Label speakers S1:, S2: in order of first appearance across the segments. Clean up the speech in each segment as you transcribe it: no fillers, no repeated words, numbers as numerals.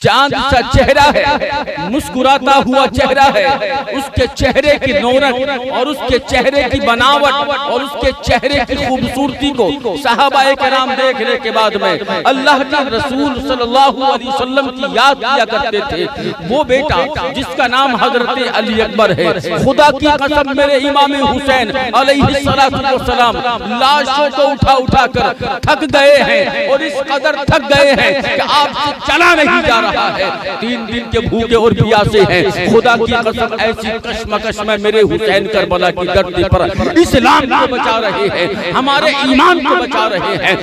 S1: چاند سا چہرہ ہے، مسکراتا ہوا چہرہ ہے، اس کے چہرے کی نورت اور اس کے چہرے کی بناوٹ اور اس کے چہرے کی خوبصورتی کو صحابہ کرام دیکھنے کے بعد میں اللہ کے رسول صلی اللہ علیہ وسلم کی یاد کیا کرتے تھے۔ وہ بیٹا جس کا نام حضرت علی اکبر ہے، خدا کی قسم میرے امام حسین علیہ السلام لاشوں کو اٹھا کر تھک گئے ہیں، اور اس قدر تھک گئے ہیں کہ آپ سے چلا نہیں جا رہا ہے، 3 دن کے بھوکے اور پیاسے ہیں۔ خدا کی قسم ایسی کشمکش میں میرے حسین کربلا کی دھرتی پر اسلام کو بچا رہے ہیں، ہمارے ایمان کو بچا رہے ہیں،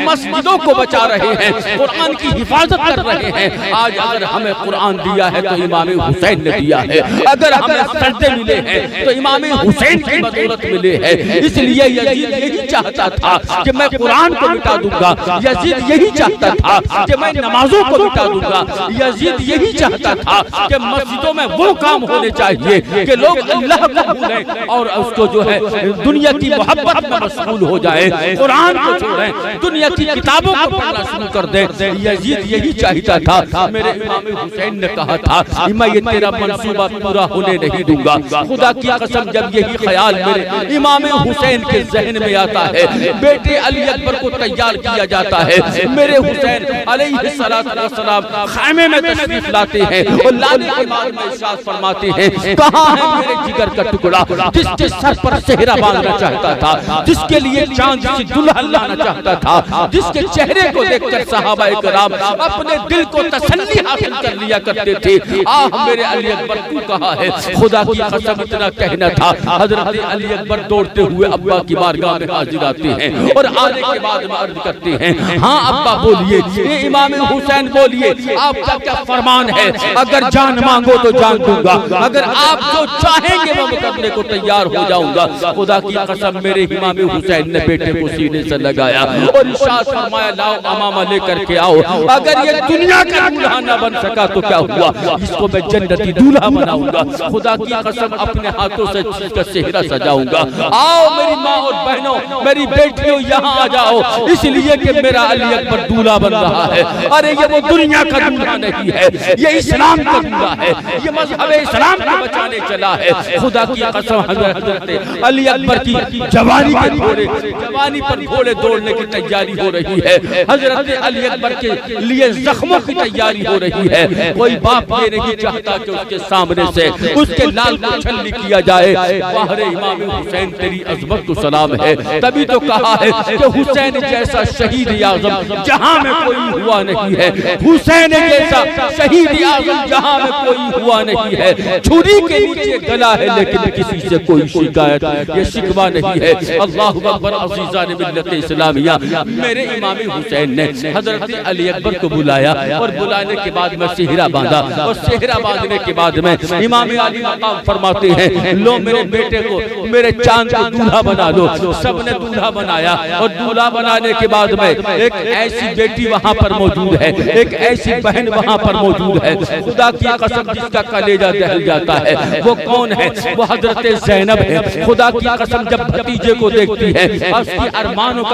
S1: مسجدوں کو بچا رہے ہیں، قرآن کی حفاظت کر رہے ہیں۔ آج اگر ہمیں قرآن دیا ہے تو امام حسین نے دیا ہے، اگر ہمیں سجدے ملے ہیں تو امام حسین کی بدولت ملے ہیں۔ اس لیے یزید یہی چاہتا تھا کہ میں قرآن کو مٹا دوں گا، یزید یہی چاہتا تھا کہ میں نمازوں کو مٹا دوں گا، یزید یہی چاہتا تھا کہ مسجدوں میں وہ کام ہونے چاہیے کہ لوگ اللہ کو بھولیں اور اس کو جو ہے دنیا کی محبت میں مشغول ہو جائیں، قرآن کو چھوڑیں، دنیا کی کتابوں کو پڑھنا شروع کر دیں۔ یزید یہی چاہتا تھا۔ میرے امام حسین نے کہا تھا میں یہ تیرا منصوبہ پورا ہونے نہیں دوں گا۔ خدا کی قسم جب یہی خیال میرے امام حسین کے ذہن میں آتا ہے، بیٹے علی اکبر کو تیار کیا جاتا ہے، میرے حسین علیہ السلام خیمے میں تشریف لاتے ہیں اور لانے کے بعد میں ارشاد فرماتے ہیں کہاں ہے میرے جگر کا ٹکڑا جس کے سر پر صحرا باندھنا چاہتا تھا، جس کے لیے چاند سے دلہن لانا چاہتا تھا، جس کے چہرے کو دیکھ کر صحابہ کرام اپنے دل کو تسلی حاصل کر لیا کرتے تھے۔ آہ میرے علی اکبر تو کہا ہے، خدا کی قسم اتنا کہنا تھا۔ حضرت علی اکبر دوڑتے ہوئے ابا کی بارگاہ میں حاضر آتے ہیں اور آنے کے بعد میں عرض کرتے ہیں ہاں ابا بولیے، امام حسین بولیے آپ کا کیا فرمان ہے؟ اگر جان مانگو تو جان دوں گا، اگر آپ جو چاہیں گے وہ کرنے کو تیار ہو جاؤں گا۔ خدا کی قسم میرے امام حسین نے بیٹے کو سینے سے لگایا اور ارشاد فرمایا لاؤ امامہ لے کر کے آؤ، اگر یہ دنیا کا دولہا نہ بن سکا تو کیا ہوا، اس کو میں جنتی دولہا بناؤں گا۔ خدا کی قسم اپنے ہاتھوں سے اس کا چہرہ سجاؤں گا۔ آؤ میری ماں اور بہنوں، میری بیٹیوں یہاں آ جاؤ، اس لیے کہ میرا علی اکبر دولہا بن رہا ہے۔ ارے یہ وہ دنیا کا دولہا نہیں ہے، یہ اسلام کا دولہا ہے، یہ مذہب اسلام کو بچانے چلا ہے۔ خدا کی قسم حضرت علی اکبر کی جوانی پر گھوڑے دوڑنے کی تیاری ہو رہی ہے، حضرت علی اکبر کے لیے زخموں کی تیاری ہو رہی ہے۔ کوئی باپ یہ نہیں چاہتا کہ اس کے سامنے سے اس کے لال کو چھلنی کیا جائے۔ باہر امام حسین تیری عظمت کو سلام ہے، تبھی تو کہا ہے کہ حسین جیسا شہید اعظم جہاں میں کوئی ہوا نہیں ہے، حسین جیسا شہید اعظم جہاں میں کوئی ہوا نہیں ہے۔ چھری کے نیچے گلا ہے لیکن کسی سے کوئی شکایت یہ شکوہ نہیں ہے۔ اللہ اکبر عزیزان ملت اسلامیہ، میرے امام حسین نے حضرت علی اکبر کو بلایا اور بلانے کے بعد میں صحرا باندھا، اور صحرا باندھنے کے بعد میں امام علی مقام فرماتے ہیں لو میرے بیٹے کو میرے چاند کو دولہا بنا لو۔ سب نے دولہا بنایا اور دولہا بنانے کے بعد میں ایک ایسی بیٹی وہاں پر موجود ہے، ایک ایسی بہن وہاں پر موجود ہے، خدا کی قسم جس کا کلیجہ دہل جاتا ہے۔ وہ کون ہے؟ وہ حضرت زینب ہے۔ خدا کی قسم جب بھتیجے کو دیکھتی ہے اس کی ارمانوں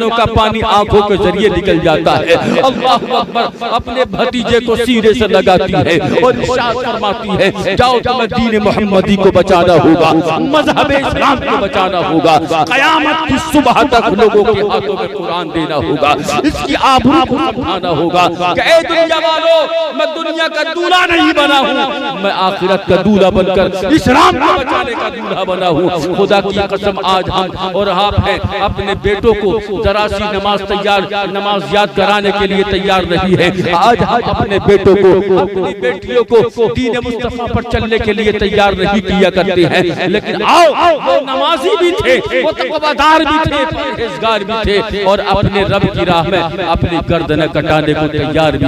S1: کا پانی آنکھوں کے ذریعے نکل جاتا ہے۔ اللہ اکبر اپنے بھتیجے کو سینے سے لگاتی ہے اور ارشاد فرماتی ہے جاؤ تمہیں دین محمدی کو بچانا ہوگا، مذہب اسلام کو بچانا ہوگا، قیامت کی صبح تک لوگوں کے ہاتھوں میں قرآن دینا ہوگا، اس کی آبرو کو سمجھانا ہوگا کہ اے دنیا والو میں دنیا کا دولہا نہیں بنا ہوں، میں آخرت کا دولہا بن کر اسلام کو بچانے کا دولہا بنا ہوں۔ خدا کی قسم آج ہم اور آپ ہیں اپنے بیٹوں کو ذرا سی نماز یاد کرانے کے لیے تیار نہیں ہے۔ آج ہم اپنے بیٹوں کو اپنی بیٹیوں کو دین مصطفیٰ پر چلنے کے لیے تیار نہیں کیا کرتے ہیں، لیکن آؤ وہ نمازی بھی تھے، وہ تقویدار بھی تھے، پرہیزگار بھی تھے اور اپنے رب کی راہ میں اپنی گردن کٹانے کو تیار بھی